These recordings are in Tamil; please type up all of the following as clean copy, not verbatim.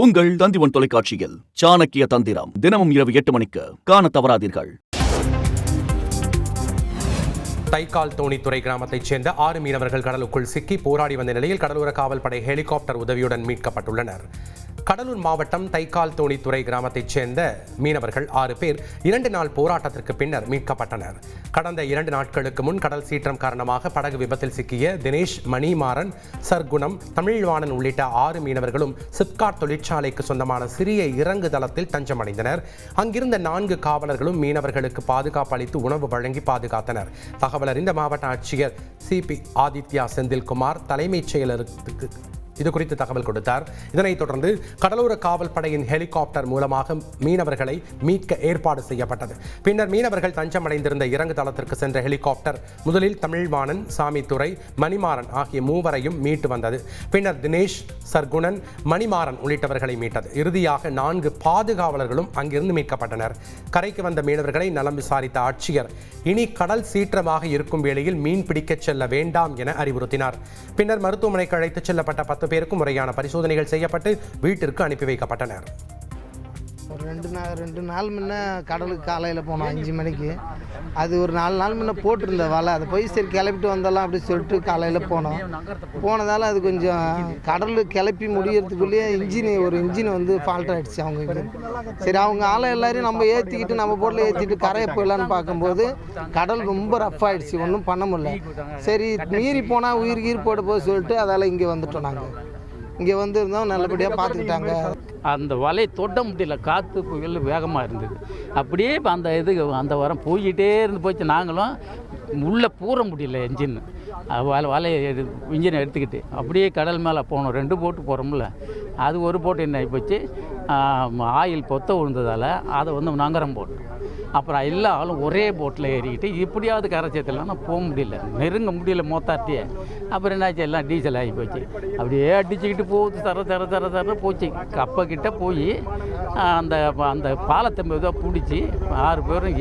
உங்கள் தந்திவன் தொலைக்காட்சியில் சாணக்கிய தந்திரம் தினமும் இரவு 8 மணிக்கு காண தவறாதீர்கள். தைக்கால் தோணித்துறை கிராமத்தைச் சேர்ந்த 6 மீனவர்கள் கடலுக்குள் சிக்கி போராடி வந்த நிலையில் கடலோர காவல்படை ஹெலிகாப்டர் உதவியுடன் மீட்கப்பட்டுள்ளனர். கடலூர் மாவட்டம் தைக்கால் தோணித்துறை கிராமத்தைச் சேர்ந்த மீனவர்கள் 6 பேர் 2 நாள் போராட்டத்திற்கு பின்னர் மீட்கப்பட்டனர். கடந்த 2 நாட்களுக்கு முன் கடல் சீற்றம் காரணமாக படகு விபத்தில் சிக்கிய தினேஷ், மணிமாறன், சர்க்குணம், தமிழ்வாணன் உள்ளிட்ட 6 மீனவர்களும் சிப்காட் தொழிற்சாலைக்கு சொந்தமான சிறிய இறங்கு தளத்தில் தஞ்சமடைந்தனர். அங்கிருந்த 4 காவலர்களும் மீனவர்களுக்கு பாதுகாப்பு அளித்து உணவு வழங்கி பாதுகாத்தனர். தகவல் அறிந்த மாவட்ட ஆட்சியர் சிபி ஆதித்யா செந்தில்குமார் தலைமைச் செயலருக்கு இது குறித்து தகவல் கொடுத்தார். இதனைத் தொடர்ந்து கடலோர காவல் படையின் ஹெலிகாப்டர் மூலமாக மீனவர்களை மீட்க ஏற்பாடு செய்யப்பட்டது. பின்னர் மீனவர்கள் தஞ்சமடைந்திருந்த இறங்கு தளத்திற்கு சென்ற ஹெலிகாப்டர் முதலில் தமிழ்வாணன், சாமித்துறை, மணிமாறன் ஆகிய 3வரையும் மீட்டு வந்தது. பின்னர் தினேஷ், சர்க்குணன், மணிமாறன் உள்ளிட்டவர்களை மீட்டது. இறுதியாக 4 பாதுகாவலர்களும் அங்கிருந்து மீட்கப்பட்டனர். கரைக்கு வந்த மீனவர்களை நலம் விசாரித்த ஆட்சியர் இனி கடல் சீற்றமாக இருக்கும் வேளையில் மீன் பிடிக்கச் செல்ல வேண்டாம் என அறிவுறுத்தினார். பின்னர் மருத்துவமனைக்கு அழைத்துச் செல்லப்பட்ட 10 பேருக்கு முறையான பரிசோதனைகள் செய்யப்பட்டு வீட்டிற்கு அனுப்பி வைக்கப்பட்டனர். ஒரு 2 நாள் முன்ன கடலுக்கு காலையில் போனோம் 5 மணிக்கு. அது ஒரு 4 நாள் முன்ன போட்டிருந்த வலை, அதை போய் சரி கிளப்பிட்டு வந்தலாம் அப்படி சொல்லிட்டு காலையில் போனதால் அது கொஞ்சம் கடல் கிளப்பி முடியறதுக்குள்ளேயே இன்ஜின் வந்து ஃபால்ட் ஆகிடுச்சு. அவங்க சரி அவங்க ஆளை எல்லாரையும் நம்ம ஏற்றிக்கிட்டு நம்ம போட்டில் ஏற்றிட்டு கரையை போயிடலான்னு பார்க்கும்போது கடல் ரொம்ப ரஃப் ஆகிடுச்சு, ஒன்றும் பண்ண முடியல. சரி மீறி போனால் உயிர் போட போய் சொல்லிட்டு அதால் இங்கே வந்துட்டோம். நாங்கள் இங்கே இருந்தோம், நல்லபடியாக பார்த்துக்கிட்டாங்க. அந்த வலையை தொட்ட முடியல, காற்று புயல் வேகமாக இருந்தது. அப்படியே அந்த வாரம் போய்கிட்டே போச்சு. நாங்களும் உள்ளே பூர முடியல என்ஜின் வலையை இன்ஜினை எடுத்துக்கிட்டு அப்படியே கடல் மேலே போனோம். 2 போட்டு போகிறோம்ல, அது ஒரு போட்டு என்ன ஆகிப்போச்சு, ஆயில் பொத்த விழுந்ததால் அதை நங்கரம் போட்டோம். அப்புறம் எல்லா ஆளும் ஒரே போட்டில் ஏறிக்கிட்டு இப்படியாவது கரை சேர்த்துலாம் போக முடியல, நெருங்க முடியல மொத்தாட்டியே. அப்புறம் என்னாச்சு, எல்லாம் டீசல் ஆகி போச்சு. அப்படியே அடிச்சுக்கிட்டு போகுது, தர போச்சு. கப்பக்கிட்ட போய் அந்த பாலத்தை மெதுவாக பிடிச்சி 6 பேரும்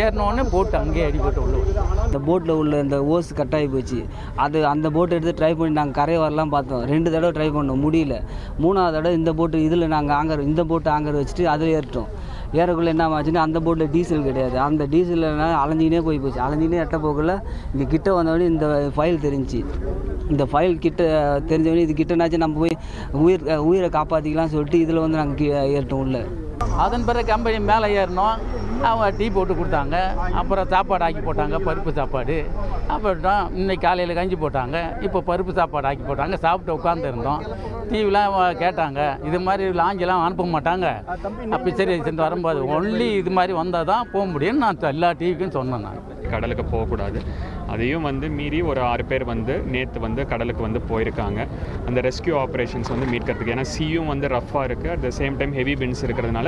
ஏறினோடனே போட்டு அங்கேயே அடிபட்டு உள்ள. அந்த போட்டில் உள்ள இந்த ஓஸ் கட்டாகி போச்சு. அந்த போட்டை எடுத்து ட்ரை பண்ணி நாங்கள் கரையை வரலாம் பார்த்தோம். 2 தடவை ட்ரை பண்ணோம், முடியல. 3ஆவது தடவை இந்த போட்டு இதில் நாங்கள் இந்த போட்டு ஆங்கர் வச்சுட்டு அதில் ஏறிட்டோம். ஏறக்குள்ளே என்ன ஆச்சுன்னா அந்த போட்டில் டீசல் கிடையாது. அந்த டீசலில் அலைஞ்சினே போச்சு. அலைஞ்சினே எட்ட போகல. இங்கே கிட்ட வந்தவொடனே இந்த ஃபைல் தெரிஞ்சு, இந்த ஃபைல் கிட்ட தெரிஞ்சவொடனே இது கிட்டனாச்சும் நம்ம போய் உயிரை காப்பாற்றிக்கலாம் சொல்லிட்டு இதில் நாங்கள் ஏறிட்டோம் உள்ள. அதன் பிறகு கம்பெனி மேலே ஏறினோம். அவங்க டீ போட்டு கொடுத்தாங்க. அப்புறம் சாப்பாடு ஆக்கி போட்டாங்க, பருப்பு சாப்பாடு. அப்புறம் இன்னைக்கு காலையில் கஞ்சி போட்டாங்க. இப்போ பருப்பு சாப்பாடு ஆக்கி போட்டாங்க. சாப்பிட்டு உட்காந்துருந்தோம். டிவிலாம் கேட்டாங்க, இது மாதிரி லாஞ்செல்லாம் அனுப்ப மாட்டாங்க. அப்படி சரி சென்று வரும்போது ஒன்லி இது மாதிரி வந்தால் தான் போக முடியும்னு நான் எல்லா டிவிக்கும் சொன்னேன். நான் கடலுக்கு போகக்கூடாது. அதையும் மீறி ஒரு 6 பேர் நேற்று கடலுக்கு போயிருக்காங்க. அந்த ரெஸ்கியூ ஆப்ரேஷன்ஸ் மீட்கிறதுக்கு. ஏன்னா சீயும் ரஃப்பாக இருக்குது, at the same time heavy winds இருக்கிறதுனால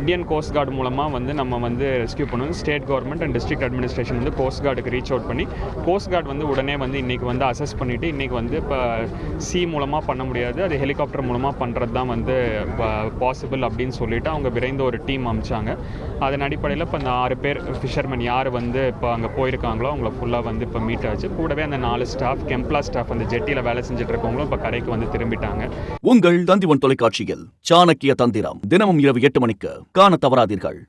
இந்தியன் கோஸ்ட் கார்டு மூலமாக நம்ம ரெஸ்கியூ பண்ணுவோம். State government and district administration coast கார்டுக்கு ரீச் அவுட் பண்ணி கோஸ்ட் கார்டு உடனே இன்றைக்கி அசஸ் பண்ணிவிட்டு இன்றைக்கி இப்போ சி மூலமாக பண்ண முடியாது, அது ஹெலிகாப்டர் மூலமாக பண்ணுறது தான் பாசிபிள் அப்படின்னு சொல்லிவிட்டு அவங்க விரைந்து ஒரு டீம் அனுப்பிச்சாங்க. அதன் அடிப்படையில் இப்போ அந்த 6 பேர் ஃபிஷர்மேன் யார் இப்போ அங்கே போயிருக்காங்களோ அவங்கள ஃபுல்லாக இப்போ மீட் ஆச்சு. கூடவே அந்த 4 ஸ்டாஃப், கெம்ப்லா ஸ்டாஃப், அந்த ஜெட்டியில் வேலை செஞ்சுட்டு இருக்கவங்களும் இப்போ கரைக்கு திரும்பிட்டாங்க. உங்கள் தந்திவன் தொலைக்காட்சியில் சாணக்கிய தந்திரம் தினமும் இரவு 8 மணிக்கு காண தவறாதீர்கள்.